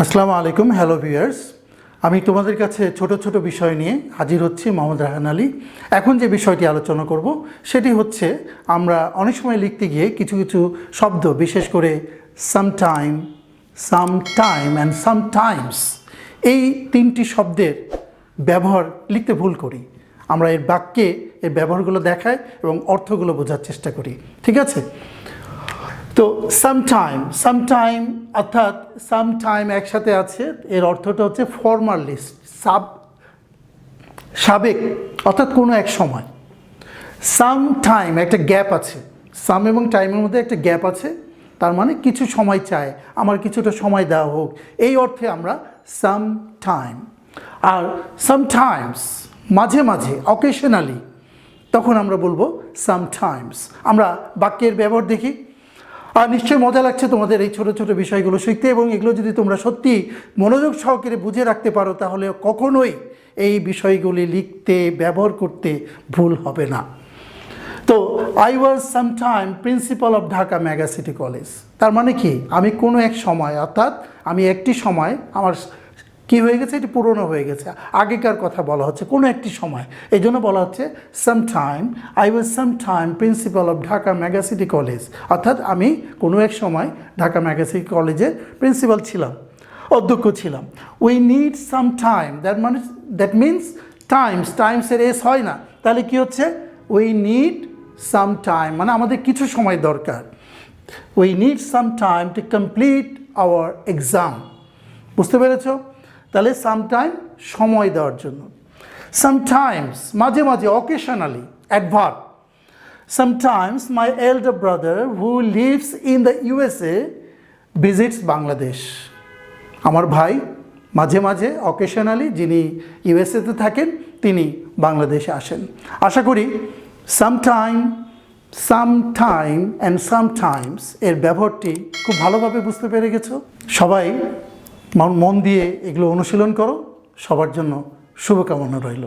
আসসালামু আলাইকুম, hello viewers. আমি তোমাদের কাছে ছোট ছোট বিষয় নিয়ে হাজির হচ্ছি, মোহাম্মদ রায়হান আলী। এখন যে বিষয়টি আলোচনা করব সেটি হচ্ছে, আমরা অনেক সময় লিখতে গিয়ে কিছু কিছু শব্দ, বিশেষ করে সামটাইম, অ্যান্ড সামটাইমস, এই তিনটি শব্দের ব্যবহার লিখতে ভুল করি। আমরা এর বাক্যে এর ব্যবহারগুলো দেখাই এবং অর্থগুলো বোঝার চেষ্টা করি, ঠিক আছে? তো সামটাইম অর্থাৎ সামটাইম একসাথে আছে, এর অর্থটা হচ্ছে ফর্মাল লিস্ট, সাবেক, অর্থাৎ কোনো এক সময়। সামটাইম একটা গ্যাপ আছে, সাম এবং টাইমের মধ্যে একটা গ্যাপ আছে, তার মানে কিছু সময় চায়, আমার কিছুটা সময় দেওয়া হোক, এই অর্থে আমরা সামটাইম। আর সামটাইমস মাঝে মাঝে, অকেশনালি, তখন আমরা বলবো সামটাইমস। আমরা বাক্যের ব্যবহার দেখি। আর নিশ্চয়ই মজা লাগছে তোমাদের এই ছোট ছোট বিষয়গুলো শিখতে, এবং এগুলো যদি তোমরা সত্যি মনোযোগ সহকারে বুঝে রাখতে পারো, তাহলে কখনোই এই বিষয়গুলি লিখতে, ব্যবহার করতে ভুল হবে না। তো I was sometime principal of Dhaka mega city college, তার মানে কি, আমি কোনো এক সময়, অর্থাৎ আমি একটি সময়, আমার কি হয়ে গেছে, এটি পুরনো হয়ে গেছে, আগেকার কথা বলা হচ্ছে, কোনো একটি সময়, এই জন্য বলা হচ্ছে sometime, I was sometime principal of Dhaka mega city college, অর্থাৎ আমি কোনো এক সময় ঢাকা মেগা সিটি কলেজের প্রিন্সিপাল ছিলাম, অধ্যক্ষ ছিলাম। We need some time, that means টাইমসের এস হয় না, তাহলে কি হচ্ছে, উই নিড সাম টাইম, মানে আমাদের কিছু সময় দরকার। We need some time to complete our exam. বুঝতে পেরেছ? তাহলে সামটাইম সময় দেওয়ার জন্য। সামটাইমস মাঝে মাঝে, occasionally, adverb. Sometimes my elder brother who lives in the USA visits Bangladesh. আমার ভাই মাঝে মাঝে, অকেশনালি, যিনি ইউএসএতে থাকেন, তিনি বাংলাদেশে আসেন। আশা করি সামটাইম অ্যান্ড সামটাইমস এর ব্যবহারটি খুব ভালোভাবে বুঝতে পেরে গেছো। সবাই মন দিয়ে এগুলো অনুশীলন করো। সবার জন্য শুভকামনা রইল।